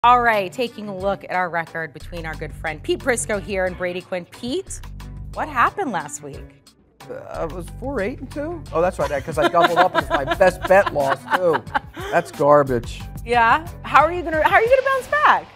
All right, taking a look at our record between our good friend Pete Prisco here and Brady Quinn. Pete, what happened last week? It was 4-8-2. Oh, that's right, because I doubled up. It's my best bet loss too. That's garbage. Yeah. How are you gonna bounce back?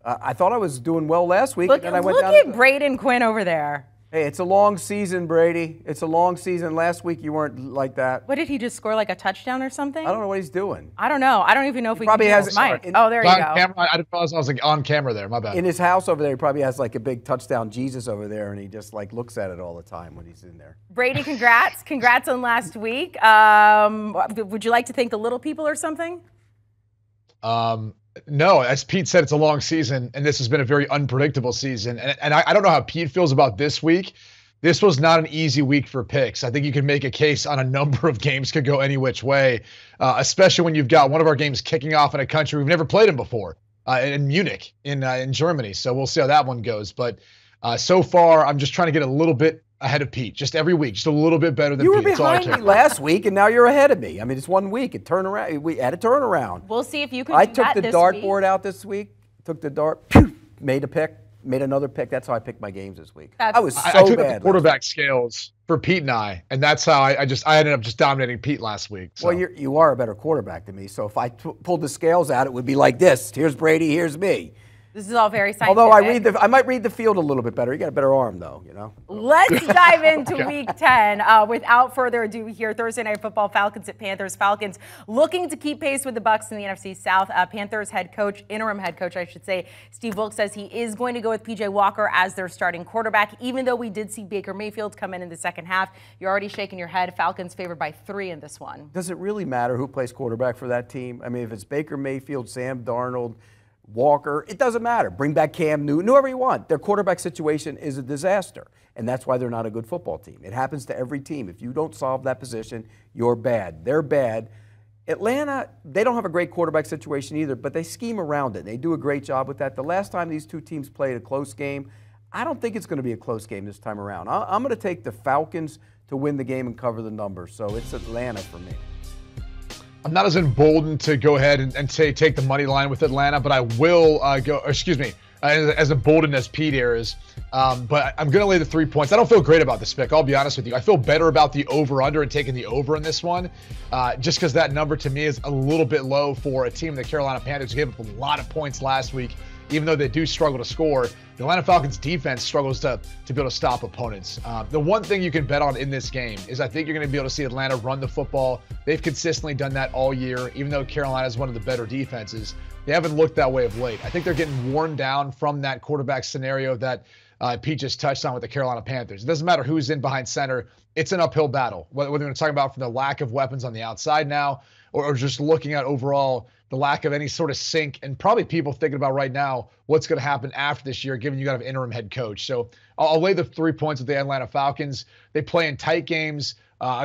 I thought I was doing well last week, Look and then I went down. Look at Brady and Quinn over there. Hey, it's a long season, Brady. It's a long season. Last week you weren't like that. What did he just score, like a touchdown or something? I don't know what he's doing. I don't know. I don't even know if we probably can has his mic. Oh, there you go. Camera, I didn't realize I was like on camera there. My bad. In his house over there, he probably has like a big touchdown Jesus over there, and he just like looks at it all the time when he's in there. Brady, congrats. Congrats on last week. Would you like to thank the little people or something? No, as Pete said, it's a long season, and this has been a very unpredictable season. And I don't know how Pete feels about this week. This was not an easy week for picks. I think you can make a case on a number of games could go any which way, especially when you've got one of our games kicking off in a country we've never played in before, in Munich, in Germany. So we'll see how that one goes. But so far, I'm just trying to get a little bit ahead of Pete, just every week, just a little bit better than Pete. You were behind me last week, and now you're ahead of me. I mean, it's 1 week. It turned around. We had a turnaround. We'll see if you can. I took the dartboard out this week. Took the dart, made a pick. Made another pick. That's how I picked my games this week. I was so I took bad. The quarterback scales for Pete and I, and that's how I ended up just dominating Pete last week. So. Well, you are a better quarterback than me. So if I pulled the scales out, it would be like this. Here's Brady. Here's me. This is all very scientific. Although I might read the field a little bit better. You got a better arm, though, you know. Let's dive into Week 10. Without further ado, here Thursday Night Football, Falcons at Panthers. Falcons looking to keep pace with the Bucs in the NFC South. Panthers interim head coach, I should say, Steve Wilks says he is going to go with PJ Walker as their starting quarterback. Even though we did see Baker Mayfield come in the second half, you're already shaking your head. Falcons favored by 3 in this one. Does it really matter who plays quarterback for that team? I mean, if it's Baker Mayfield, Sam Darnold, Walker, it doesn't matter. Bring back Cam Newton, whoever you want. Their quarterback situation is a disaster, and that's why they're not a good football team. It happens to every team. If you don't solve that position, you're bad. They're bad. Atlanta, they don't have a great quarterback situation either, but they scheme around it. They do a great job with that. The last time these two teams played a close game, I don't think it's going to be a close game this time around. I'm going to take the Falcons to win the game and cover the numbers, so it's Atlanta for me. I'm not as emboldened to go ahead and take the money line with Atlanta, but I will as emboldened as Pete here is. But I'm going to lay the 3 points. I don't feel great about this pick. I'll be honest with you. I feel better about the over-under and taking the over in this one, just because that number to me is a little bit low for a team. The Carolina Panthers gave up a lot of points last week. Even though they do struggle to score, the Atlanta Falcons defense struggles to be able to stop opponents. The one thing you can bet on in this game is I think you're going to be able to see Atlanta run the football. They've consistently done that all year, even though Carolina is one of the better defenses. They haven't looked that way of late. I think they're getting worn down from that quarterback scenario that Pete just touched on with the Carolina Panthers. It doesn't matter who's in behind center. It's an uphill battle, whether we're talking about from the lack of weapons on the outside now or just looking at overall the lack of any sort of sync, and probably people thinking about right now what's going to happen after this year, given you got an interim head coach. So I'll lay the 3 points with the Atlanta Falcons. They play in tight games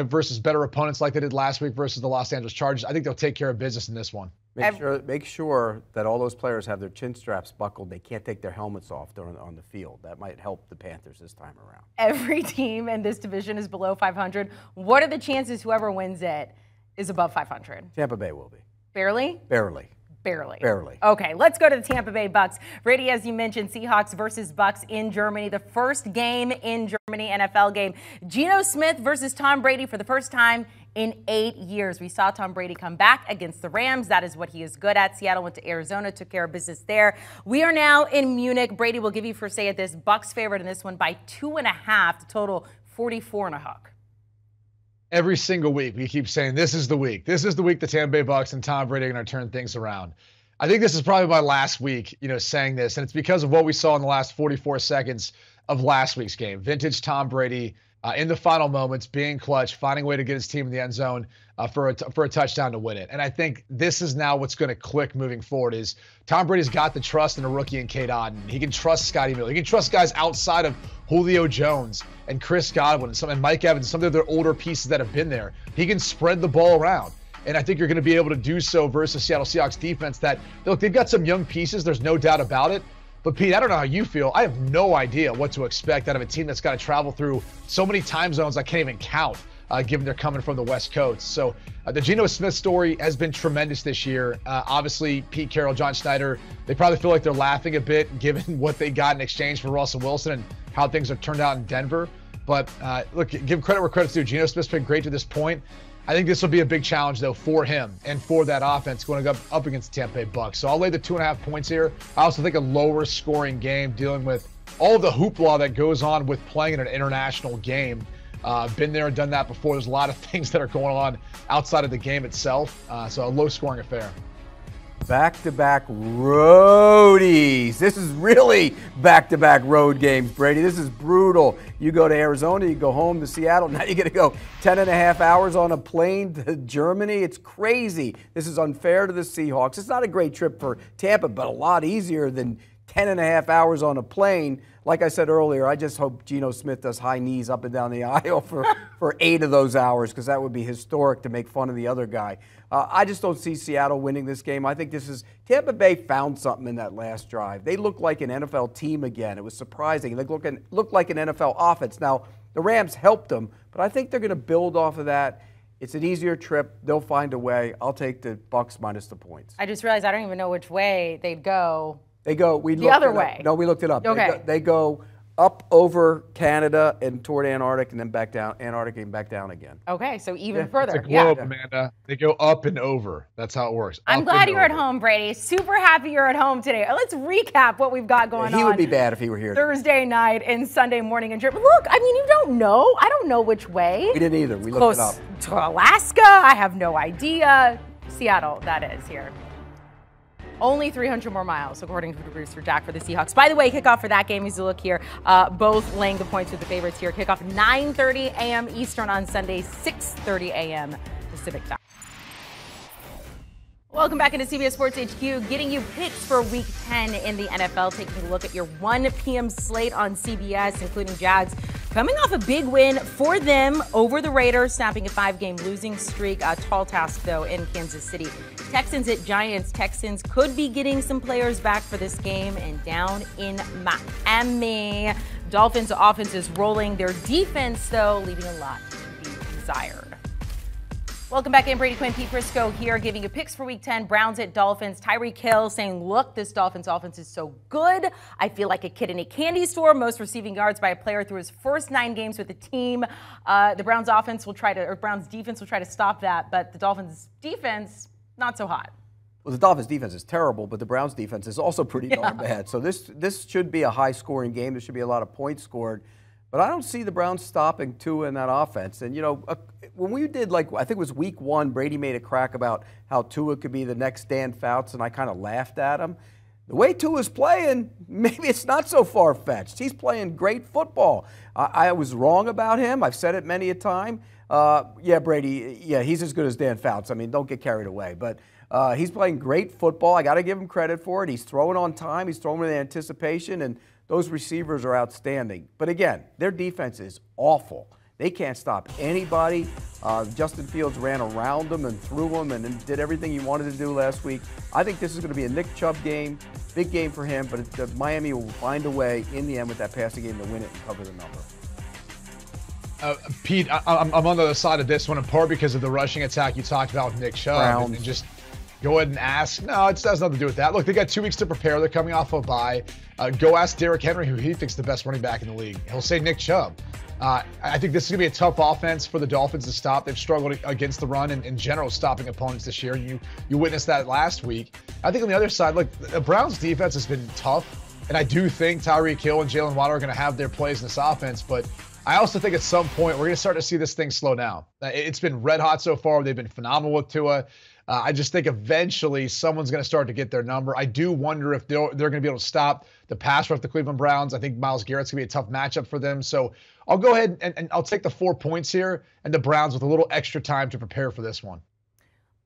versus better opponents like they did last week versus the Los Angeles Chargers. I think they'll take care of business in this one. Make sure that all those players have their chin straps buckled. They can't take their helmets off on the field. That might help the Panthers this time around. Every team in this division is below 500. What are the chances whoever wins it is above 500? Tampa Bay will be. Barely? Barely. Barely. Barely. Okay, let's go to the Tampa Bay Bucks. Brady, as you mentioned, Seahawks versus Bucks in Germany. The first game in Germany, NFL game. Geno Smith versus Tom Brady for the first time in 8 years. We saw Tom Brady come back against the Rams. That is what he is good at. Seattle went to Arizona, took care of business there. We are now in Munich. Brady will give you first say at this. Bucks favored in this one by 2.5 to total 44.5. Every single week, we keep saying, this is the week. This is the week the Tampa Bay Bucks and Tom Brady are going to turn things around. I think this is probably my last week, saying this, and it's because of what we saw in the last 44 seconds of last week's game. Vintage Tom Brady in the final moments, being clutch, finding a way to get his team in the end zone for a touchdown to win it. And I think this is now what's going to click moving forward is Tom Brady's got the trust in a rookie in Cade Otton. He can trust Scotty Miller. He can trust guys outside of Julio Jones and Chris Godwin and Mike Evans, some of their older pieces that have been there. He can spread the ball around. And I think you're going to be able to do so versus Seattle Seahawks defense that, look, they've got some young pieces. There's no doubt about it. But, Pete, I don't know how you feel. I have no idea what to expect out of a team that's got to travel through so many time zones I can't even count given they're coming from the West Coast. So the Geno Smith story has been tremendous this year. Obviously, Pete Carroll, John Schneider, they probably feel like they're laughing a bit given what they got in exchange for Russell Wilson and how things have turned out in Denver. But look, give credit where credit's due. Geno Smith's been great to this point. I think this will be a big challenge, though, for him and for that offense going up against the Tampa Bay Bucks. So I'll lay the 2.5 points here. I also think a lower scoring game dealing with all of the hoopla that goes on with playing in an international game. Been there and done that before. There's a lot of things that are going on outside of the game itself. So a low scoring affair. Back-to-back roadies. This is really back-to-back road games, Brady. This is brutal. You go to Arizona, you go home to Seattle. Now you got to go 10.5 hours on a plane to Germany. It's crazy. This is unfair to the Seahawks. It's not a great trip for Tampa, but a lot easier than 10.5 hours on a plane. Like I said earlier, I just hope Geno Smith does high knees up and down the aisle for 8 of those hours, because that would be historic to make fun of the other guy. I just don't see Seattle winning this game. I think Tampa Bay found something in that last drive. They looked like an NFL team again. It was surprising. They looked like an NFL offense. Now, the Rams helped them, but I think they're going to build off of that. It's an easier trip. They'll find a way. I'll take the Bucks minus the points. I just realized I don't even know which way they'd go. They go the other way. No, we looked it up. Okay. They go up over Canada and toward Antarctic, and then back down Antarctic and back down again. Okay, so even further. It's a globe, Amanda. They go up and over. That's how it works. I'm glad you're at home, Brady. Super happy you're at home today. Let's recap what we've got going on. He would be bad if he were here Thursday night and Sunday morning in Germany. Look, I mean, you don't know. I don't know which way. We didn't either. We looked it up. To Alaska, I have no idea. Seattle, that is here. Only 300 more miles, according to producer Jack, for the Seahawks. By the way, kickoff for that game, as you look here, both laying the points with the favorites here. Kickoff 9:30 a.m. Eastern on Sunday, 6:30 a.m. Pacific time. Welcome back into CBS Sports HQ, getting you picks for Week 10 in the NFL, taking a look at your 1 p.m. slate on CBS, including Jags coming off a big win for them over the Raiders, snapping a 5-game losing streak. A tall task, though, in Kansas City. Texans at Giants. Texans could be getting some players back for this game, and down in Miami. Dolphins' offense is rolling. Their defense, though, leaving a lot to be desired. Welcome back in. Brady, Quinn, Pete Prisco here, giving you picks for Week 10. Browns at Dolphins. Tyreek Hill saying, look, this Dolphins offense is so good. I feel like a kid in a candy store. Most receiving yards by a player through his first 9 games with the team. The Browns defense will try to stop that, but the Dolphins defense, not so hot. Well, the Dolphins defense is terrible, but the Browns defense is also pretty darn bad. So this should be a high-scoring game. There should be a lot of points scored. But I don't see the Browns stopping Tua in that offense. And, you know, when we did, I think it was Week 1, Brady made a crack about how Tua could be the next Dan Fouts, and I kind of laughed at him. The way Tua's playing, maybe it's not so far-fetched. He's playing great football. I was wrong about him. I've said it many a time. Brady, he's as good as Dan Fouts. I mean, don't get carried away. But he's playing great football. I got to give him credit for it. He's throwing on time. He's throwing with anticipation, and those receivers are outstanding. But again, their defense is awful. They can't stop anybody. Justin Fields ran around them and threw them and did everything he wanted to do last week. I think this is going to be a Nick Chubb game, big game for him, but Miami will find a way in the end with that passing game to win it and cover the number. Pete, I'm on the other side of this one in part because of the rushing attack you talked about with Nick Chubb. And just go ahead and ask. No, it has nothing to do with that. Look, they got 2 weeks to prepare. They're coming off a bye. Go ask Derrick Henry who he thinks the best running back in the league. He'll say Nick Chubb. I think this is going to be a tough offense for the Dolphins to stop. They've struggled against the run and in general stopping opponents this year. You witnessed that last week. I think on the other side, look, the Browns defense has been tough. And I do think Tyreek Hill and Jalen Waddle are going to have their plays in this offense. But I also think at some point we're going to start to see this thing slow down. It's been red hot so far. They've been phenomenal with Tua. I just think eventually someone's going to start to get their number. I do wonder if they're going to be able to stop the pass rush of the Cleveland Browns. I think Myles Garrett's going to be a tough matchup for them. So I'll go ahead and I'll take the 4 points here and the Browns with a little extra time to prepare for this one.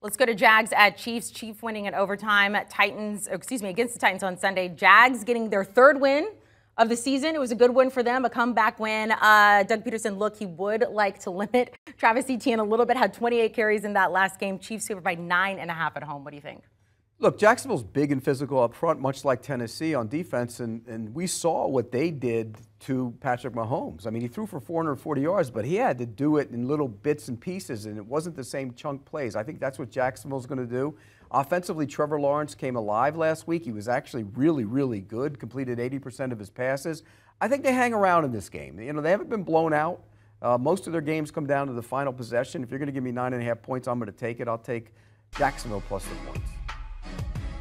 Let's go to Jags at Chiefs. Chiefs winning in overtime. Against the Titans on Sunday. Jags getting their 3rd win of the season. It was a good win for them, a comeback win. Doug Peterson, look, he would like to limit Travis Etienne a little bit, had 28 carries in that last game. Chiefs favored by 9.5 at home. What do you think? Look, Jacksonville's big and physical up front, much like Tennessee on defense, and we saw what they did to Patrick Mahomes. I mean, he threw for 440 yards, but he had to do it in little bits and pieces, and it wasn't the same chunk plays. I think that's what Jacksonville's going to do. Offensively, Trevor Lawrence came alive last week. He was actually really, really good, completed 80% of his passes. I think they hang around in this game. You know, they haven't been blown out. Most of their games come down to the final possession. If you're going to give me 9.5 points, I'm going to take it. I'll take Jacksonville plus the points.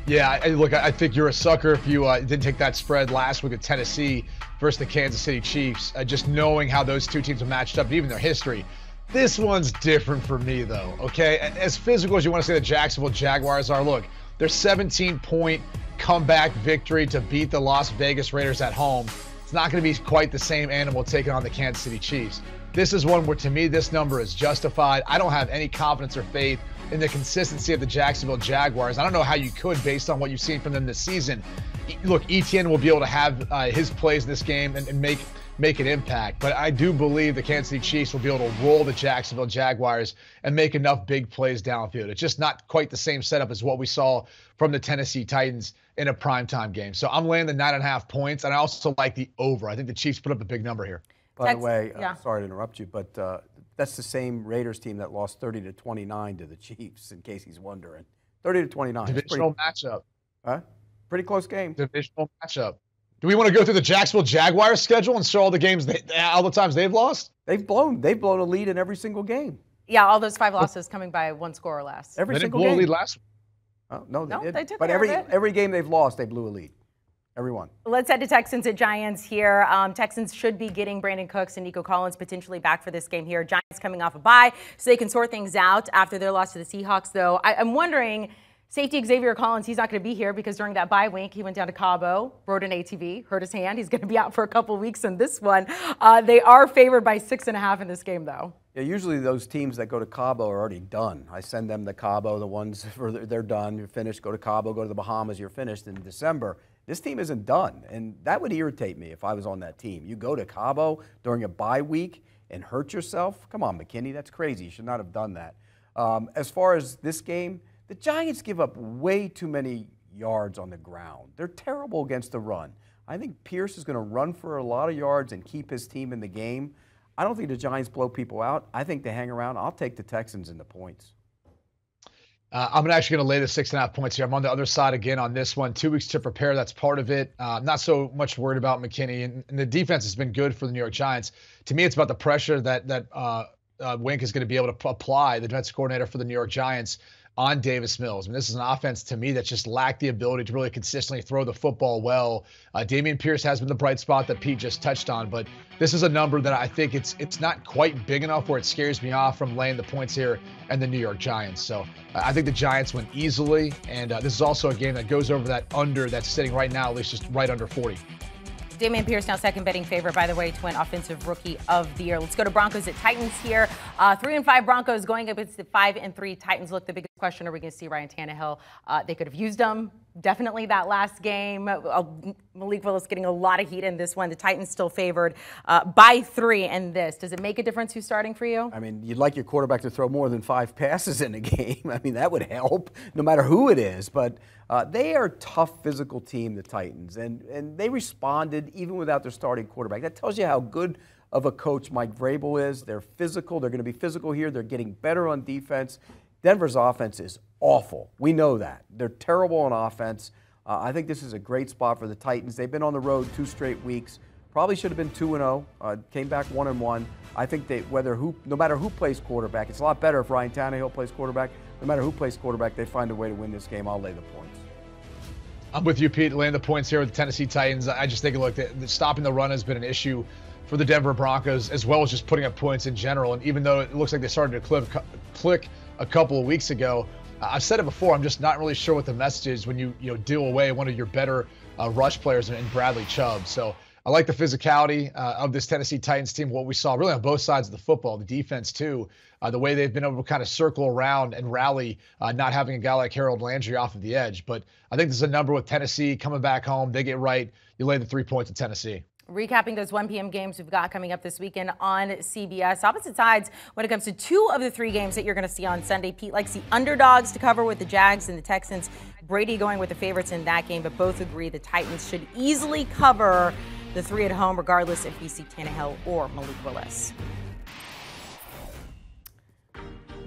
Yeah, look, I think you're a sucker if you didn't take that spread last week at Tennessee versus the Kansas City Chiefs. Just knowing how those two teams have matched up, even their history. This one's different for me, though, okay? As physical as you want to say the Jacksonville Jaguars are, look, their 17-point comeback victory to beat the Las Vegas Raiders at home, it's not going to be quite the same animal taking on the Kansas City Chiefs. This is one where, to me, this number is justified. I don't have any confidence or faith in the consistency of the Jacksonville Jaguars. I don't know how you could based on what you've seen from them this season. Look, Etienne will be able to have his plays in this game and make an impact. But I do believe the Kansas City Chiefs will be able to roll the Jacksonville Jaguars and make enough big plays downfield. It's just not quite the same setup as what we saw from the Tennessee Titans in a primetime game. So I'm laying the 9.5 points, and I also like the over. I think the Chiefs put up a big number here. By the way, sorry to interrupt you, but that's the same Raiders team that lost 30-29 to the Chiefs, in case he's wondering. 30-29. Divisional matchup. Huh? Pretty close game. Divisional matchup. Do we want to go through the Jacksonville Jaguars schedule and show all the games, all the times they've lost? They've blown a lead in every single game. Yeah, all those 5 losses coming by 1 score or less. Every single game. They game. didn't blow a lead last week. No, they did. They took but care of it. every game they've lost, they blew a lead. Everyone. Let's head to Texans at Giants here. Texans should be getting Brandon Cooks and Nico Collins potentially back for this game here. Giants coming off a bye, so they can sort things out after their loss to the Seahawks, though. I'm wondering, safety Xavier Collins, he's not going to be here because during that bye week, he went down to Cabo, rode an ATV, hurt his hand. He's going to be out for a couple weeks in this one. They are favored by 6.5 in this game, though. Yeah, usually those teams that go to Cabo are already done. I send them to Cabo, the ones they're done, you're finished, go to Cabo, go to the Bahamas, you're finished in December. This team isn't done, and that would irritate me if I was on that team. You go to Cabo during a bye week and hurt yourself? Come on, McKinney, that's crazy. You should not have done that. As far as this game, the Giants give up way too many yards on the ground. They're terrible against the run. I think Pierce is going to run for a lot of yards and keep his team in the game. I don't think the Giants blow people out. I think they hang around. I'll take the Texans in the points. I'm actually going to lay the 6.5 points here. I'm on the other side again on this one. 2 weeks to prepare. That's part of it. Not so much worried about McKinney. And the defense has been good for the New York Giants. To me, it's about the pressure that Wink is going to be able to apply, the defensive coordinator for the New York Giants, on Davis Mills. I mean, this is an offense, to me, that just lacked the ability to really consistently throw the football well. Dameon Pierce has been the bright spot that Pete just touched on, but this is a number that I think it's not quite big enough where it scares me off from laying the points here and the New York Giants. So I think the Giants win easily, and this is also a game that goes over that under that's sitting right now, at least just right under 40. Dameon Pierce now second betting favorite, by the way, to win Offensive Rookie of the Year. Let's go to Broncos at Titans here. 3-5 Broncos going up against the 5-3 Titans. Look, the biggest question, are we going to see Ryan Tannehill? They could have used him definitely that last game. Malik Willis getting a lot of heat in this one. The Titans still favored by 3 in this. Does it make a difference who's starting for you? I mean, you'd like your quarterback to throw more than 5 passes in a game. I mean, that would help, no matter who it is. But they are a tough physical team, the Titans, and they responded even without their starting quarterback. That tells you how good of a coach Mike Vrabel is. They're physical. They're going to be physical here. They're getting better on defense. Denver's offense is awful. We know that. They're terrible on offense. I think this is a great spot for the Titans. They've been on the road 2 straight weeks. Probably should have been 2-0. Came back 1-1. I think no matter who plays quarterback, it's a lot better if Ryan Tannehill plays quarterback. No matter who plays quarterback, they find a way to win this game. I'll lay the points. I'm with you, Pete, laying the points here with the Tennessee Titans. I just think, look, stopping the run has been an issue for the Denver Broncos, as well as just putting up points in general. And even though it looks like they started to click a couple of weeks ago, I've said it before, I'm just not really sure what the message is when you deal away one of your better rush players in Bradley Chubb. So I like the physicality of this Tennessee Titans team, what we saw really on both sides of the football, the defense too, the way they've been able to kind of circle around and rally, not having a guy like Harold Landry off of the edge. But I think there's a number with Tennessee coming back home. They get right. You lay the 3 points in Tennessee. Recapping those 1 p.m. games we've got coming up this weekend on CBS. Opposite sides when it comes to 2 of the 3 games that you're going to see on Sunday. Pete likes the underdogs to cover with the Jags and the Texans. Brady going with the favorites in that game, but both agree the Titans should easily cover the 3 at home, regardless if we see Tannehill or Malik Willis.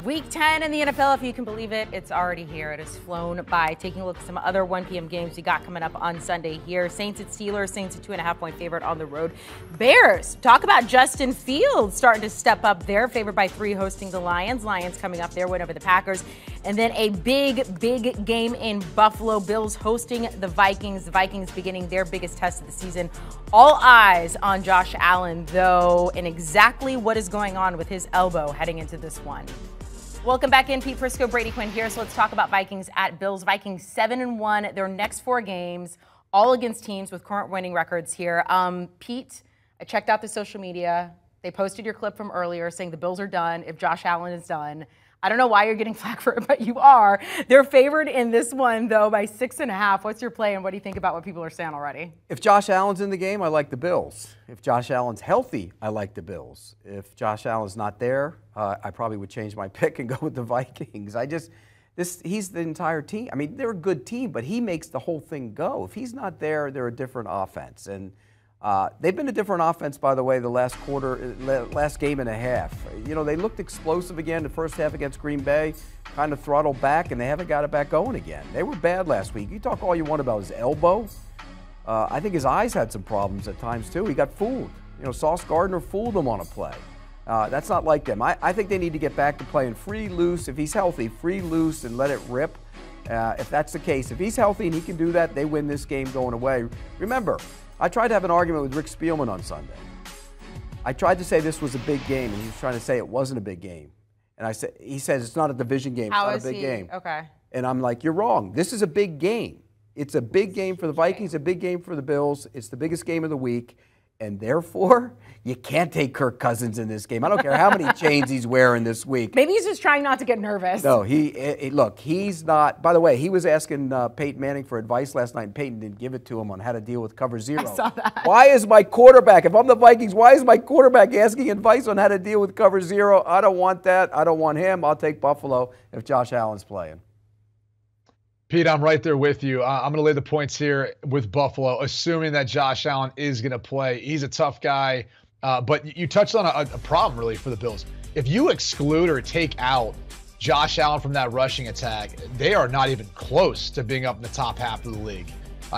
Week 10 in the NFL, if you can believe it, it's already here. It has flown by. Taking a look at some other 1 p.m. games we got coming up on Sunday here. Saints at Steelers. Saints a 2.5-point favorite on the road. Bears, talk about Justin Fields starting to step up there. Favored by 3 hosting the Lions. Lions coming up there, win over the Packers. And then a big game in Buffalo. Bills hosting the Vikings. The Vikings beginning their biggest test of the season. All eyes on Josh Allen, though, and exactly what is going on with his elbow heading into this one. Welcome back in. Pete Prisco, Brady Quinn here. So let's talk about Vikings at Bills. Vikings 7-1. Their next 4 games, all against teams with current winning records here. Pete, I checked out the social media. They posted your clip from earlier saying the Bills are done if Josh Allen is done. I don't know why you're getting flack for it, but you are. They're favored in this one, though, by 6.5. What's your play, and what do you think about what people are saying already? If Josh Allen's in the game, I like the Bills. If Josh Allen's healthy, I like the Bills. If Josh Allen's not there, I probably would change my pick and go with the Vikings. He's the entire team. I mean, they're a good team, but he makes the whole thing go. If he's not there, they're a different offense. And they've been a different offense, by the way, the last game and a half. You know, they looked explosive again the first half against Green Bay, kind of throttled back, and they haven't got it back going again. They were bad last week. You talk all you want about his elbow. I think his eyes had some problems at times, too. He got fooled. You know, Sauce Gardner fooled him on a play. That's not like them. I think they need to get back to playing free, loose. If he's healthy, free, loose, and let it rip. If that's the case, if he's healthy and he can do that, they win this game going away. Remember, I tried to have an argument with Rick Spielman on Sunday. I tried to say this was a big game, and he was trying to say it wasn't a big game. And he says it's not a division game, it's not a big game. Okay. And I'm like, you're wrong. This is a big game. It's a big game for the Vikings, a big game for the Bills. It's the biggest game of the week. And therefore, you can't take Kirk Cousins in this game. I don't care how many chains he's wearing this week. Maybe he's just trying not to get nervous. No, look, he's not. By the way, he was asking Peyton Manning for advice last night, and Peyton didn't give it to him on how to deal with cover 0. I saw that. Why is my quarterback, if I'm the Vikings, why is my quarterback asking advice on how to deal with cover 0? I don't want that. I don't want him. I'll take Buffalo if Josh Allen's playing. Pete, I'm right there with you. I'm going to lay the points here with Buffalo, assuming that Josh Allen is going to play. He's a tough guy, but you touched on a problem, really, for the Bills. If you exclude or take out Josh Allen from that rushing attack, they are not even close to being up in the top half of the league.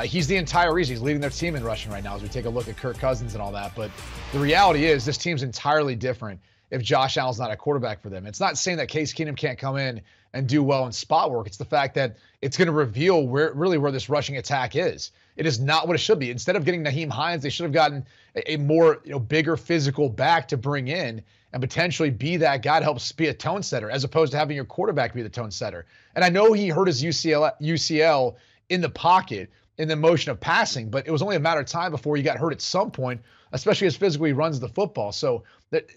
He's the entire reason. He's leading their team in rushing right now as we take a look at Kirk Cousins and all that. But the reality is this team's entirely different if Josh Allen's not a quarterback for them. It's not saying that Case Keenum can't come in and do well in spot work. It's the fact that it's going to reveal where this rushing attack is. It is not what it should be. Instead of getting Naheem Hines, they should have gotten a more bigger physical back to bring in and potentially be that guy to help be a tone setter, as opposed to having your quarterback be the tone setter. And I know he hurt his UCL in the pocket in the motion of passing, but it was only a matter of time before he got hurt at some point, especially as physically he runs the football. So,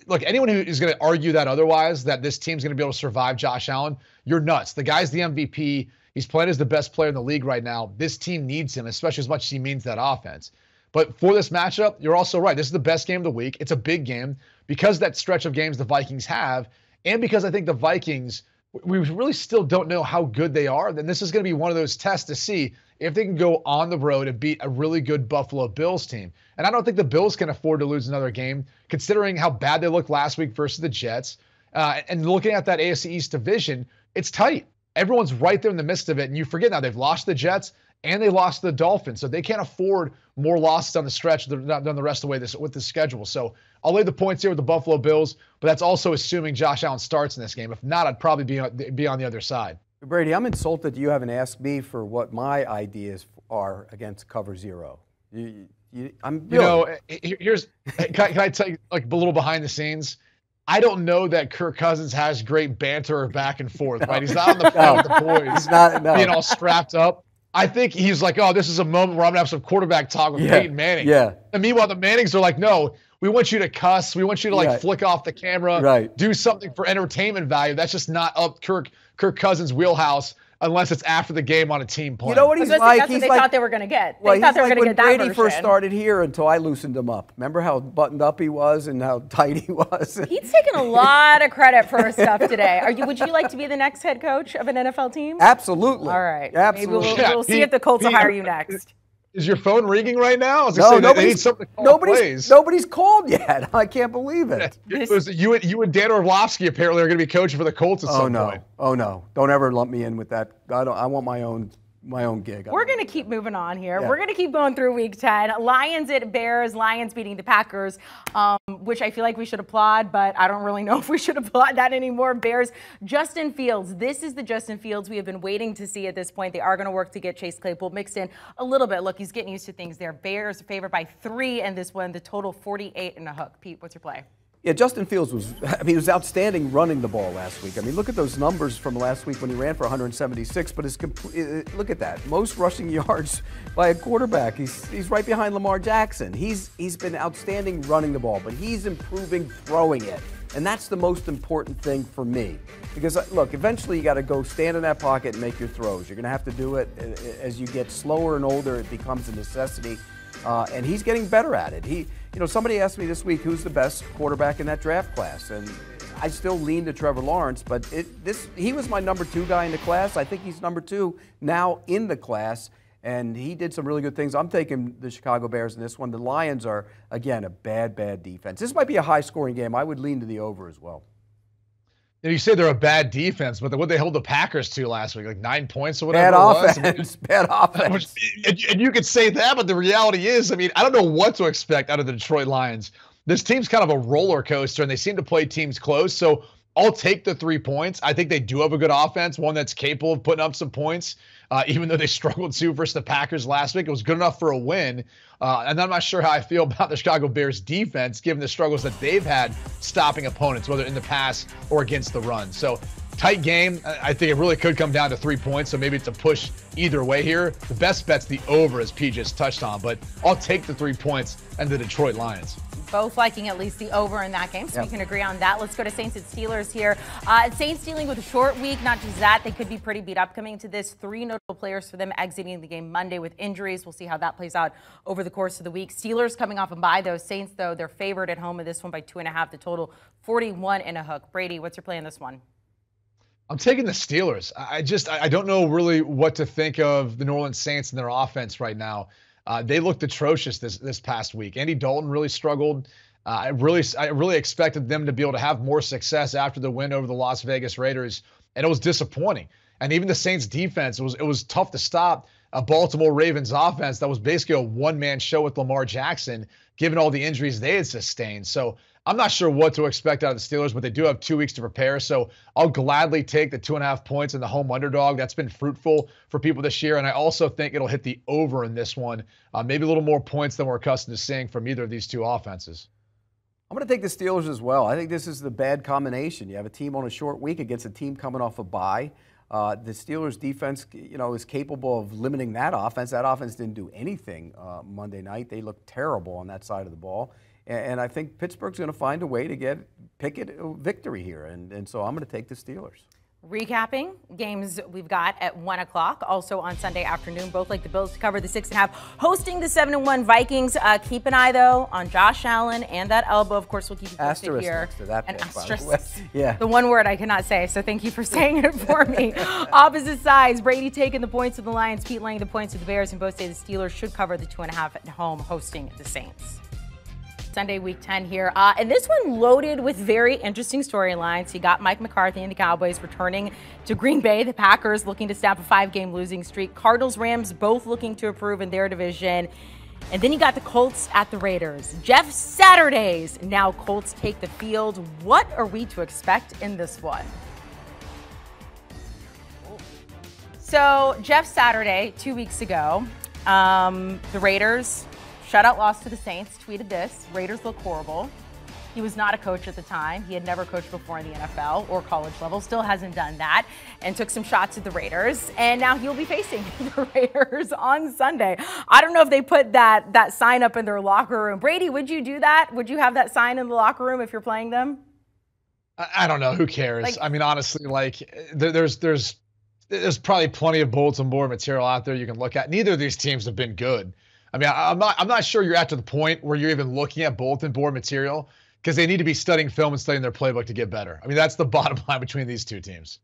look, anyone who is going to argue that otherwise, that this team's going to be able to survive Josh Allen, you're nuts. The guy's the MVP. He's playing as the best player in the league right now. This team needs him, especially as much as he means that offense. But for this matchup, you're also right. This is the best game of the week. It's a big game because of that stretch of games the Vikings have, and because I think the Vikings, we really still don't know how good they are. Then this is going to be one of those tests to see if they can go on the road and beat a really good Buffalo Bills team. And I don't think the Bills can afford to lose another game, considering how bad they looked last week versus the Jets. And looking at that AFC East division, it's tight. Everyone's right there in the midst of it. And you forget now they've lost the Jets and they lost the Dolphins. So they can't afford more losses on the stretch than the rest of the way with the schedule. So I'll lay the points here with the Buffalo Bills, but that's also assuming Josh Allen starts in this game. If not, I'd probably be on the other side. Brady, I'm insulted you haven't asked me for what my ideas are against cover 0. Can I tell you, like, a little behind the scenes? I don't know that Kirk Cousins has great banter or back and forth, right? He's not on the field with the boys. He's not being all strapped up. I think he's like, oh, this is a moment where I'm going to have some quarterback talk with Peyton Manning. Yeah. And meanwhile, the Mannings are like, no, we want you to cuss. We want you to flick off the camera, do something for entertainment value. That's just not up Kirk Cousins' wheelhouse unless it's after the game on a team plane. You know what he's like? That's what they thought they were going to get. Well, They thought they were going to get that when Brady version. first started here until I loosened him up. Remember how buttoned up he was and how tight he was? He's taken a lot of credit for his stuff today. Would you like to be the next head coach of an NFL team? Absolutely. All right. Absolutely. Maybe we'll see if the Colts will hire you next. Is your phone ringing right now? I was No, they need something to call nobody's called yet. I can't believe it. It was you and Dan Orlovsky apparently are going to be coaching for the Colts at some point. Oh no! Don't ever lump me in with that. I want my own gig. We're going to keep moving on here. Yeah. We're going to keep going through Week 10. Lions at Bears. Lions beating the Packers, which I feel like we should applaud, but I don't really know if we should applaud that anymore. Bears, Justin Fields. This is the Justin Fields we have been waiting to see at this point. They are going to work to get Chase Claypool mixed in a little bit. Look, he's getting used to things there. Bears are favored by 3 in this one. The total 48 and a hook. Pete, what's your play? Yeah, Justin Fields was outstanding running the ball last week. I mean, look at those numbers from last week when he ran for 176, but look at that. Most rushing yards by a quarterback. He's right behind Lamar Jackson. He's been outstanding running the ball, but he's improving throwing it. And that's the most important thing for me. Because, look, eventually you got to go stand in that pocket and make your throws. You're going to have to do it. As you get slower and older, it becomes a necessity. And he's getting better at it. Somebody asked me this week who's the best quarterback in that draft class, and I still lean to Trevor Lawrence, but he was my number 2 guy in the class. I think he's number 2 now in the class, and he did some really good things. I'm taking the Chicago Bears in this one. The Lions are, again, a bad defense. This might be a high-scoring game. I would lean to the over as well. You say they're a bad defense, but what they held the Packers to last week, like 9 points or Bad whatever offense. Bad offense. And you could say that, but the reality is, I mean, I don't know what to expect out of the Detroit Lions. This team's kind of a roller coaster, and they seem to play teams close. So I'll take the 3 points. I think they do have a good offense, one that's capable of putting up some points. Even though they struggled to versus the Packers last week, it was good enough for a win. And I'm not sure how I feel about the Chicago Bears defense, given the struggles that they've had stopping opponents, whether in the pass or against the run. So tight game. I think it really could come down to 3 points, so maybe it's a push either way here. The best bet's the over, as P just touched on, but I'll take the 3 points and the Detroit Lions. Both liking at least the over in that game, so we can agree on that. Let's go to Saints and Steelers here. Saints dealing with a short week. Not just that, they could be pretty beat up coming to this. 3 notable players for them exiting the game Monday with injuries. We'll see how that plays out over the course of the week. Steelers coming off a bye, though. Saints, though, they're favored at home in this one by 2.5. The total 41 and a hook. Brady, what's your play in this one? I'm taking the Steelers. I don't know really what to think of the New Orleans Saints and their offense right now. They looked atrocious this past week. Andy Dalton really struggled. I really expected them to be able to have more success after the win over the Las Vegas Raiders, and it was disappointing. And even the Saints defense, it was tough to stop a Baltimore Ravens offense that was basically a one-man show with Lamar Jackson, given all the injuries they had sustained. So I'm not sure what to expect out of the Steelers, but they do have 2 weeks to prepare. So I'll gladly take the 2.5 points in the home underdog. That's been fruitful for people this year. And I also think it'll hit the over in this one. Maybe a little more points than we're accustomed to seeing from either of these two offenses. I'm going to take the Steelers as well. I think this is the bad combination. You have a team on a short week against a team coming off a bye. The Steelers defense, is capable of limiting that offense. That offense didn't do anything Monday night. They looked terrible on that side of the ball. And I think Pittsburgh's going to find a way to pick it a victory here. And so I'm going to take the Steelers. Recapping games we've got at 1 o'clock, also on Sunday afternoon. Both like the Bills to cover the 6.5, hosting the 7-1 Vikings. Keep an eye though on Josh Allen and that elbow. Of course, we'll keep you posted asterisk here. Next to that An pick, asterisk. by the way. Yeah. The one word I cannot say. So thank you for saying it for me. Opposite sides: Brady taking the points of the Lions, Pete laying the points of the Bears, and both say the Steelers should cover the 2.5 at home, hosting the Saints. Sunday, Week 10 here. And this one loaded with very interesting storylines. You got Mike McCarthy and the Cowboys returning to Green Bay. The Packers looking to snap a 5-game losing streak. Cardinals, Rams both looking to improve in their division. And then you got the Colts at the Raiders. Jeff Saturday's now Colts take the field. What are we to expect in this one? So Jeff Saturday, 2 weeks ago, the Raiders shutout loss to the Saints, tweeted this: Raiders look horrible. He was not a coach at the time. He had never coached before in the NFL or college level, still hasn't done that, and took some shots at the Raiders. And now he'll be facing the Raiders on Sunday. I don't know if they put that sign up in their locker room. Brady, would you do that? Would you have that sign in the locker room if you're playing them? I don't know. Who cares? I mean, honestly, there's there's probably plenty of bulletin board material out there you can look at. Neither of these teams have been good. I mean, I'm not sure you're at to the point where you're even looking at bulletin board material, because they need to be studying film and studying their playbook to get better. I mean, that's the bottom line between these two teams.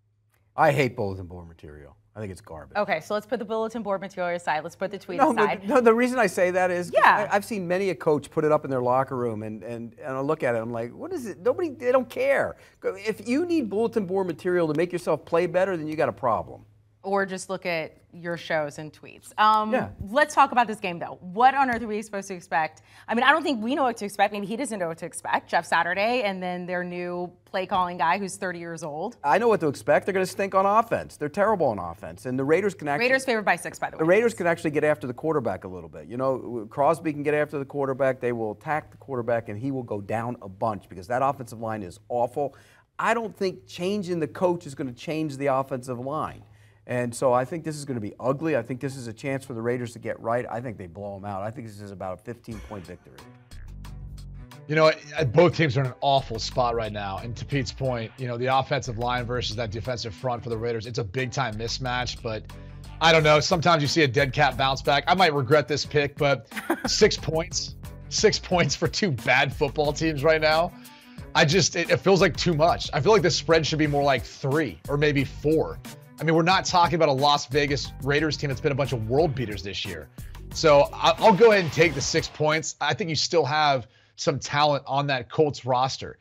I hate bulletin board material. I think it's garbage. Okay, so let's put the bulletin board material aside. Let's put the tweet No, aside. no, the reason I say that is Yeah. I've seen many a coach put it up in their locker room, and I look at it, I'm like, what is it? They don't care. If you need bulletin board material to make yourself play better, then you got a problem. Or just look at your shows and tweets. Yeah. Let's talk about this game, though. What on earth are we supposed to expect? I mean, I don't think we know what to expect. Maybe he doesn't know what to expect. Jeff Saturday and then their new play-calling guy who's 30 years old. I know what to expect. They're going to stink on offense. They're terrible on offense. And the Raiders can actually... Raiders favored by 6, by the way. The Raiders can actually get after the quarterback a little bit. You know, Crosby can get after the quarterback. They will attack the quarterback, and he will go down a bunch because that offensive line is awful. I don't think changing the coach is going to change the offensive line. And so I think this is going to be ugly. I think this is a chance for the Raiders to get right. I think they blow them out. I think this is about a 15-point victory. You know, both teams are in an awful spot right now. And to Pete's point, you know, the offensive line versus that defensive front for the Raiders, it's a big-time mismatch. But I don't know. Sometimes you see a dead cat bounce back. I might regret this pick, but 6 points. 6 points for two bad football teams right now. It feels like too much. I feel like the spread should be more like 3 or maybe 4. I mean, we're not talking about a Las Vegas Raiders team that's been a bunch of world beaters this year. So I'll go ahead and take the 6 points. I think you still have some talent on that Colts roster.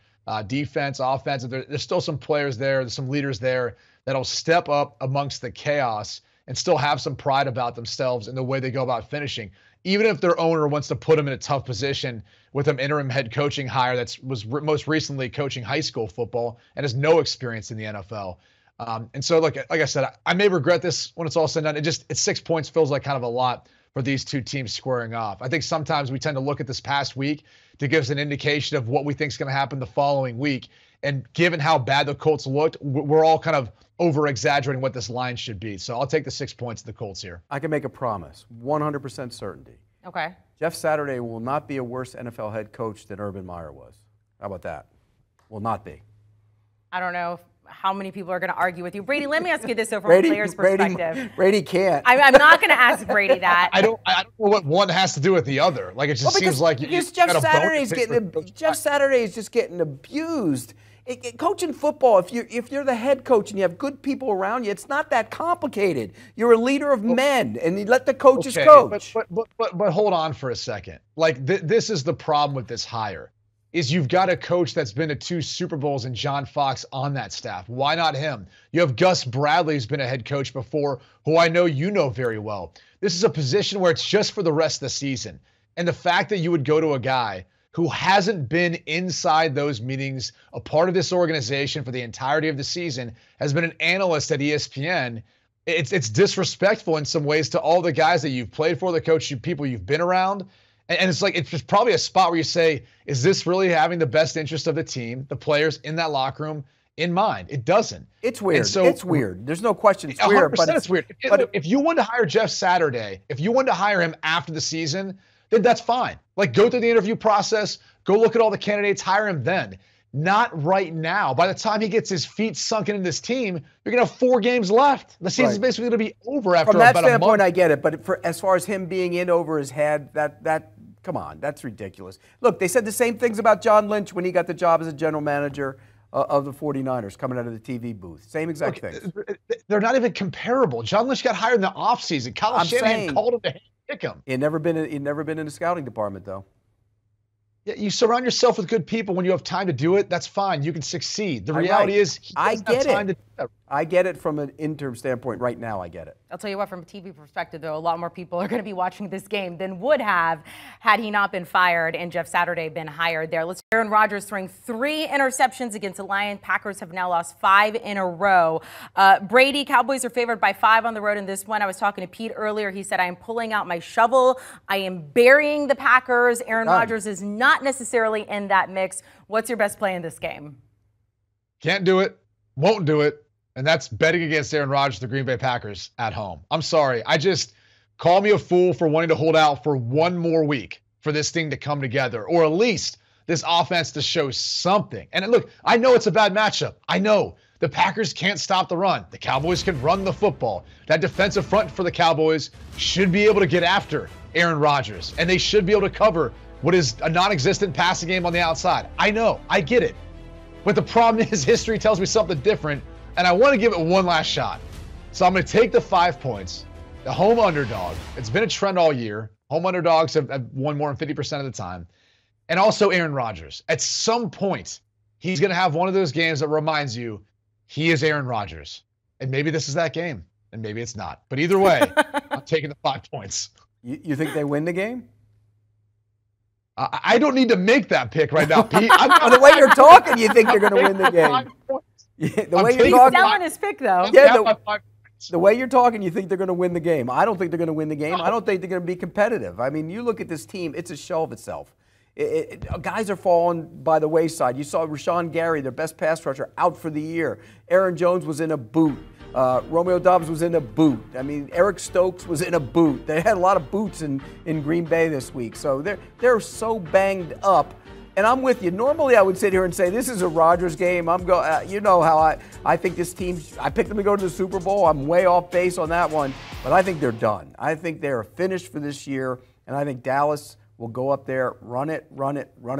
Defense, offense, there's still some players there, there's some leaders there that'll step up amongst the chaos and still have some pride about themselves in the way they go about finishing. Even if their owner wants to put them in a tough position with an interim head coaching hire was most recently coaching high school football and has no experience in the NFL. And so, like I said, I may regret this when it's all said and done. It's 6 points feels like kind of a lot for these two teams squaring off. I think sometimes we tend to look at this past week to give us an indication of what we think is going to happen the following week. And given how bad the Colts looked, we're all kind of over-exaggerating what this line should be. So I'll take the 6 points of the Colts here. I can make a promise, 100% certainty. Okay. Jeff Saturday will not be a worse NFL head coach than Urban Meyer was. How about that? Will not be. I don't know how many people are going to argue with you. Brady, let me ask you this from a player's perspective. Brady can't. I'm not going to ask Brady that. I don't know what one has to do with the other. Like, it just seems like Jeff Saturday is just getting abused. Coaching football, if you're the head coach and you have good people around you, it's not that complicated. You're a leader of men, and you let the coaches coach. But hold on for a second. Like, this is the problem with this hire. Is you've got a coach that's been to 2 Super Bowls and John Fox on that staff. Why not him? You have Gus Bradley, who's been a head coach before, who I know you know very well. This is a position where it's just for the rest of the season. And the fact that you would go to a guy who hasn't been inside those meetings, a part of this organization for the entirety of the season, has been an analyst at ESPN, it's disrespectful in some ways to all the guys that you've played for, the coach, people you've been around. And it's like, it's just probably a spot where you say, is this really having the best interest of the team, the players in that locker room in mind? It doesn't. It's weird. So, it's weird. There's no question it's weird. But it's weird. If you wanted to hire Jeff Saturday, if you wanted to hire him after the season, then that's fine. Like, go through the interview process, go look at all the candidates, hire him then. Not right now. By the time he gets his feet sunken in this team, you're going to have 4 games left. The season's basically going to be over after about a month. From that standpoint, I get it. But as far as him being in over his head, come on, that's ridiculous. Look, they said the same things about John Lynch when he got the job as a general manager of the 49ers coming out of the TV booth. Same exact things. They're not even comparable. John Lynch got hired in the offseason. Kyle Shanahan called him to pick him. He'd never been in the scouting department, though. Yeah, you surround yourself with good people when you have time to do it. That's fine. You can succeed. The reality is, he doesn't have time to do that. I get it from an interim standpoint right now. I get it. I'll tell you what, from a TV perspective, though, a lot more people are going to be watching this game than would have had he not been fired and Jeff Saturday been hired there. Aaron Rodgers throwing 3 interceptions against the Lions. Packers have now lost 5 in a row. Brady, Cowboys are favored by 5 on the road in this one. I was talking to Pete earlier. He said, I am pulling out my shovel. I am burying the Packers. Aaron Rodgers is not necessarily in that mix. What's your best play in this game? Can't do it. Won't do it. And that's betting against Aaron Rodgers, the Green Bay Packers at home. I'm sorry. Call me a fool for wanting to hold out for one more week for this thing to come together, or at least this offense to show something. And look, I know it's a bad matchup. I know. The Packers can't stop the run. The Cowboys can run the football. That defensive front for the Cowboys should be able to get after Aaron Rodgers, and they should be able to cover what is a non-existent passing game on the outside. I know. I get it. But the problem is history tells me something different, and I want to give it one last shot. So I'm going to take the 5 points, the home underdog. It's been a trend all year. Home underdogs have won more than 50% of the time. And also Aaron Rodgers. At some point, he's going to have one of those games that reminds you he is Aaron Rodgers. And maybe this is that game, and maybe it's not. But either way, I'm taking the 5 points. You think they win the game? I don't need to make that pick right now, Pete. The way you're talking, you think they're going to win the game. The way you're talking, he's selling his pick, though. Yeah, the way you're talking, you think they're going to win the game. I don't think they're going to win the game. I don't think they're going to be competitive. I mean, you look at this team, it's a shell of itself. Guys are falling by the wayside. You saw Rashawn Gary, their best pass rusher, out for the year. Aaron Jones was in a boot. Romeo Doubs was in a boot. I mean, Eric Stokes was in a boot. They had a lot of boots in Green Bay this week. So they're so banged up. And I'm with you. Normally, I would sit here and say, this is a Rodgers game. You know how I think this team, I picked them to go to the Super Bowl. I'm way off base on that one. But I think they're done. I think they're finished for this year. And I think Dallas will go up there, run it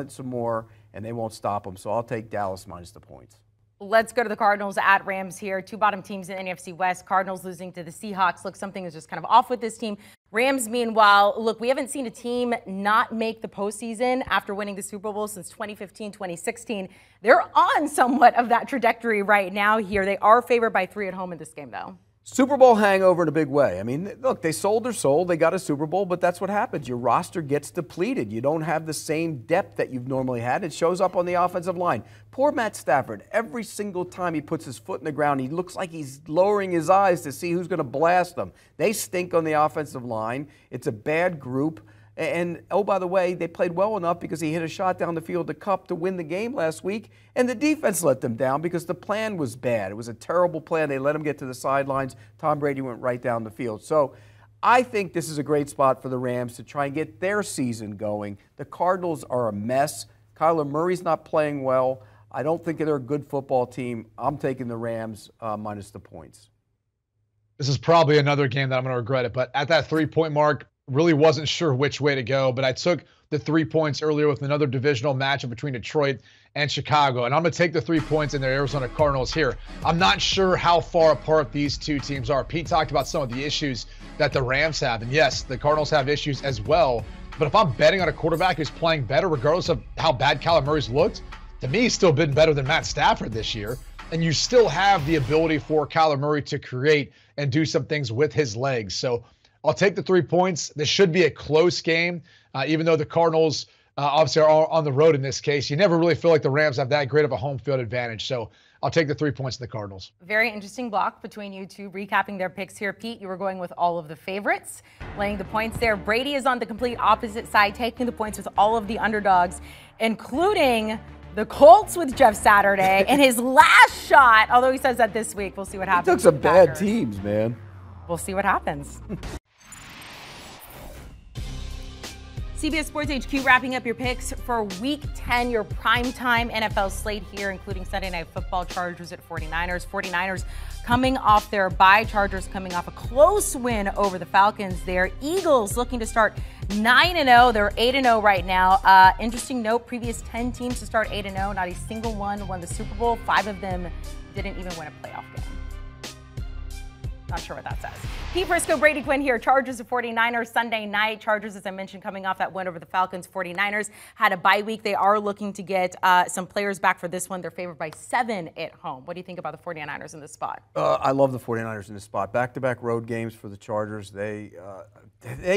some more, and they won't stop them. So I'll take Dallas minus the points. Let's go to the Cardinals at Rams here. 2 bottom teams in the NFC West. Cardinals losing to the Seahawks. Look, something is just kind of off with this team. Rams, meanwhile, look, we haven't seen a team not make the postseason after winning the Super Bowl since 2015, 2016. They're on somewhat of that trajectory right now here. They are favored by 3 at home in this game, though. Super Bowl hangover in a big way. I mean, look, they sold their soul. They got a Super Bowl, but that's what happens. Your roster gets depleted. You don't have the same depth that you've normally had. It shows up on the offensive line. Poor Matt Stafford. Every single time he puts his foot in the ground, he looks like he's lowering his eyes to see who's going to blast them. They stink on the offensive line. It's a bad group. And, oh, by the way, they played well enough because he hit a shot down the field to Kupp to win the game last week, and the defense let them down because the plan was bad. It was a terrible plan. They let him get to the sidelines. Tom Brady went right down the field. So I think this is a great spot for the Rams to try and get their season going. The Cardinals are a mess. Kyler Murray's not playing well. I don't think they're a good football team. I'm taking the Rams minus the points. This is probably another game that I'm going to regret it, but at that 3-point mark, really wasn't sure which way to go, but I took the 3 points earlier with another divisional matchup between Detroit and Chicago, and I'm going to take the 3 points in the Arizona Cardinals here. I'm not sure how far apart these two teams are. Pete talked about some of the issues that the Rams have, and yes, the Cardinals have issues as well, but if I'm betting on a quarterback who's playing better regardless of how bad Kyler Murray's looked, to me, he's still been better than Matt Stafford this year, and you still have the ability for Kyler Murray to create and do some things with his legs. So I'll take the 3 points. This should be a close game, even though the Cardinals obviously are on the road in this case. You never really feel like the Rams have that great of a home field advantage. So I'll take the 3 points to the Cardinals. Very interesting block between you two, recapping their picks here. Pete, you were going with all of the favorites, laying the points there. Brady is on the complete opposite side, taking the points with all of the underdogs, including the Colts with Jeff Saturday and his last shot, although he says that this week. We'll see what happens. He took some bad teams, man. We'll see what happens. CBS Sports HQ wrapping up your picks for Week 10, your primetime NFL slate here, including Sunday Night Football, Chargers at 49ers. 49ers coming off their bye, Chargers coming off a close win over the Falcons there. Eagles looking to start 9-0. They're 8-0 right now. Interesting note, previous 10 teams to start 8-0, not a single one won the Super Bowl. 5 of them didn't even win a playoff game. Not sure what that says. Pete Prisco, Brady Quinn here. Chargers at 49ers Sunday night. Chargers, as I mentioned, coming off that win over the Falcons. 49ers had a bye week. They are looking to get some players back for this one. They're favored by 7 at home. What do you think about the 49ers in this spot? I love the 49ers in this spot. Back-to-back road games for the Chargers. They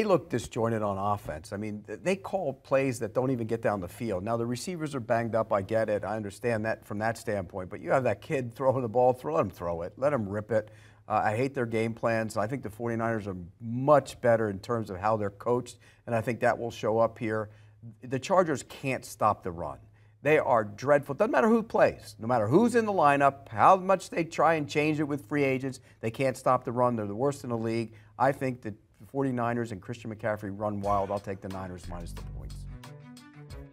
look disjointed on offense. I mean, they call plays that don't even get down the field. Now, the receivers are banged up. I get it. I understand that from that standpoint. But you have that kid throwing the ball. Let him throw it. Let him rip it. I hate their game plans. I think the 49ers are much better in terms of how they're coached, and I think that will show up here. The Chargers can't stop the run. They are dreadful. Doesn't matter who plays. No matter who's in the lineup, how much they try and change it with free agents, they can't stop the run. They're the worst in the league. I think that the 49ers and Christian McCaffrey run wild. I'll take the Niners minus the points.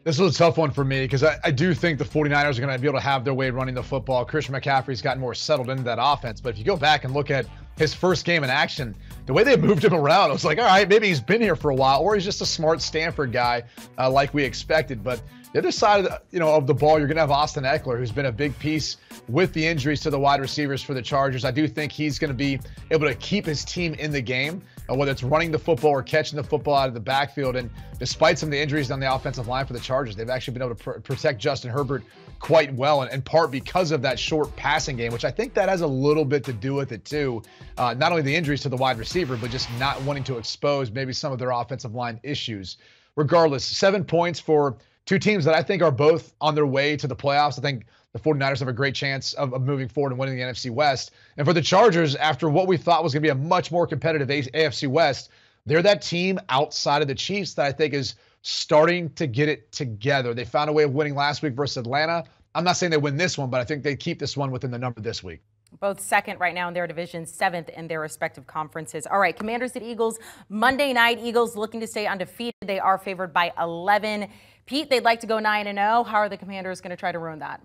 This was a tough one for me because I do think the 49ers are going to be able to have their way running the football. Christian McCaffrey's gotten more settled into that offense. But if you go back and look at his first game in action, the way they moved him around, I was like, all right, maybe he's been here for a while, or he's just a smart Stanford guy like we expected. But the other side of the ball, you're going to have Austin Eckler, who's been a big piece with the injuries to the wide receivers for the Chargers. I do think he's going to be able to keep his team in the game, whether it's running the football or catching the football out of the backfield. And despite some of the injuries on the offensive line for the Chargers, they've actually been able to protect Justin Herbert quite well, and in part because of that short passing game, which I think that has a little bit to do with it too. Not only the injuries to the wide receiver, but just not wanting to expose maybe some of their offensive line issues. Regardless, 7 points for two teams that I think are both on their way to the playoffs. I think the 49ers have a great chance of moving forward and winning the NFC West. And for the Chargers, after what we thought was going to be a much more competitive AFC West, they're that team outside of the Chiefs that I think is starting to get it together. They found a way of winning last week versus Atlanta. I'm not saying they win this one, but I think they keep this one within the number this week. Both second right now in their division, 7th in their respective conferences. All right, Commanders at Eagles. Monday night, Eagles looking to stay undefeated. They are favored by 11. Pete, they'd like to go 9-0. How are the Commanders going to try to ruin that?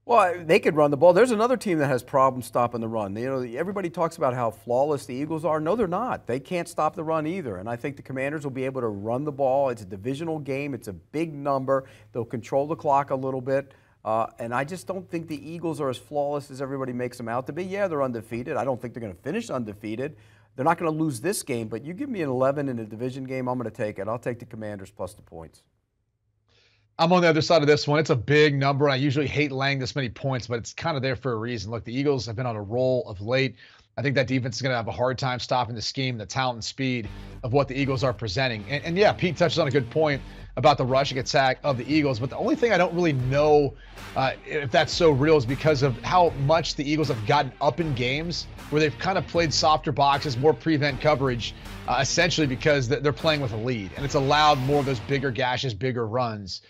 Well, they could run the ball. There's another team that has problems stopping the run. Everybody talks about how flawless the Eagles are. No, they're not. They can't stop the run either. And I think the Commanders will be able to run the ball. It's a divisional game. It's a big number. They'll control the clock a little bit. And I just don't think the Eagles are as flawless as everybody makes them out to be. Yeah, they're undefeated. I don't think they're going to finish undefeated. They're not going to lose this game. But you give me an 11 in a division game, I'm going to take it. I'll take the Commanders plus the points. I'm on the other side of this one. It's a big number. I usually hate laying this many points, but it's kind of there for a reason. Look, the Eagles have been on a roll of late. I think that defense is going to have a hard time stopping the scheme, the talent and speed of what the Eagles are presenting. And yeah, Pete touches on a good point about the rushing attack of the Eagles. But the only thing I don't really know if that's so real is because of how much the Eagles have gotten up in games where they've kind of played softer boxes, more prevent coverage, essentially because they're playing with a lead. And it's allowed more of those bigger gashes, bigger runs.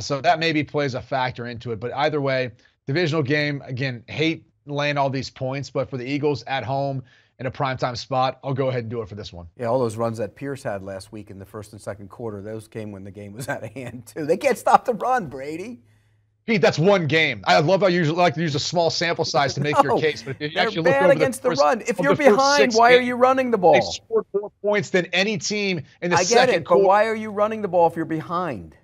So that maybe plays a factor into it. But either way, divisional game, again, hate laying all these points. But for the Eagles at home in a primetime spot, I'll go ahead and do it for this one. Yeah, all those runs that Pierce had last week in the first and second quarter, those came when the game was out of hand, too. They can't stop the run, Brady. Pete, that's one game. I love how you usually like to use a small sample size to make your case. But if you actually look over against the run. If you're behind, why are you running the ball? They scored more points than any team in the second quarter. I get it, but why are you running the ball if you're behind?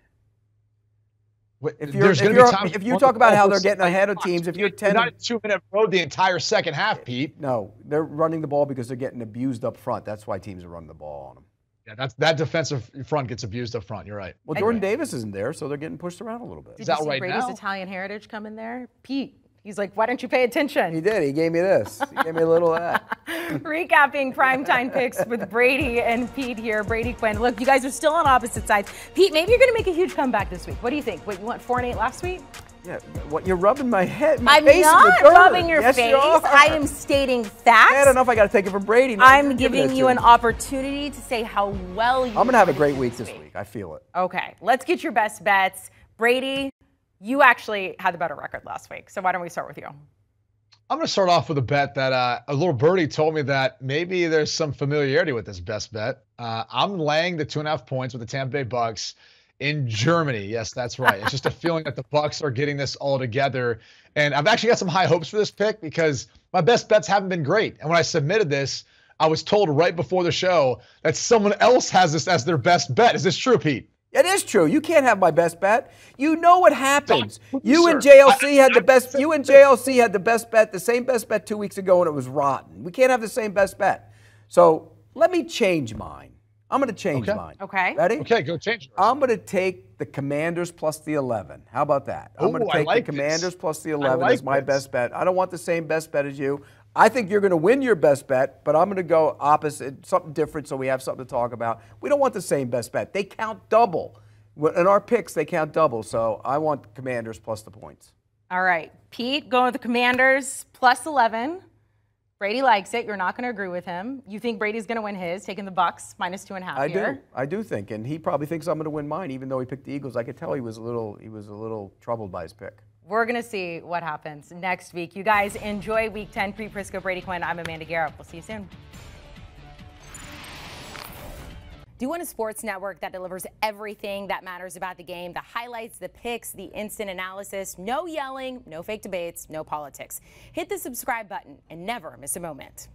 If you talk about how they're getting ahead of teams, if you're 10, not a 2-minute road the entire second half, Pete. No, they're running the ball because they're getting abused up front. That's why teams are running the ball on them. Yeah, that defensive front gets abused up front. You're right. Well, Jordan Davis isn't there, so they're getting pushed around a little bit. Did you see Brady's Italian heritage come in there? Pete, he's like, why don't you pay attention? He did. He gave me this. He gave me a little of that. Recapping primetime picks with Brady and Pete here. Brady, Quinn. Look, you guys are still on opposite sides. Pete, maybe you're going to make a huge comeback this week. What do you think? What, you went 4-8 last week? Yeah, what, you're rubbing my head. I'm not rubbing your face. I am stating facts. Bad enough I got to take it from Brady. I'm giving you an opportunity to say how well you I'm going to have a great week this week. I feel it. Okay, let's get your best bets. Brady, you actually had the better record last week, so why don't we start with you? I'm going to start off with a bet that a little birdie told me that maybe there's some familiarity with this best bet. I'm laying the 2.5 points with the Tampa Bay Bucks in Germany. Yes, that's right. It's just a feeling that the Bucks are getting this all together. And I've actually got some high hopes for this pick because my best bets haven't been great. And when I submitted this, I was told right before the show that someone else has this as their best bet. Is this true, Pete? It is true. You can't have my best bet. You know what happens. You and JLC had the best. You and JLC had the best bet, the same best bet 2 weeks ago, and it was rotten. We can't have the same best bet. So let me change mine. I'm going to change mine. Okay. Ready? Okay, go change yours. I'm going to take the Commanders plus the 11. How about that? I'm going to take the Commanders plus the 11 as my best bet. I don't want the same best bet as you. I think you're going to win your best bet, but I'm going to go opposite, something different so we have something to talk about. We don't want the same best bet. They count double. In our picks, they count double, so I want Commanders plus the points. All right. Pete, going with the Commanders plus 11. Brady likes it. You're not going to agree with him. You think Brady's going to win his, taking the Bucks minus 2.5 here. I do think, and he probably thinks I'm going to win mine, even though he picked the Eagles. I could tell he was a little troubled by his pick. We're going to see what happens next week. You guys enjoy Week 10. Pete Prisco, Brady Quinn. I'm Amanda Garrett. We'll see you soon. Do you want a sports network that delivers everything that matters about the game? The highlights, the picks, the instant analysis, no yelling, no fake debates, no politics. Hit the subscribe button and never miss a moment.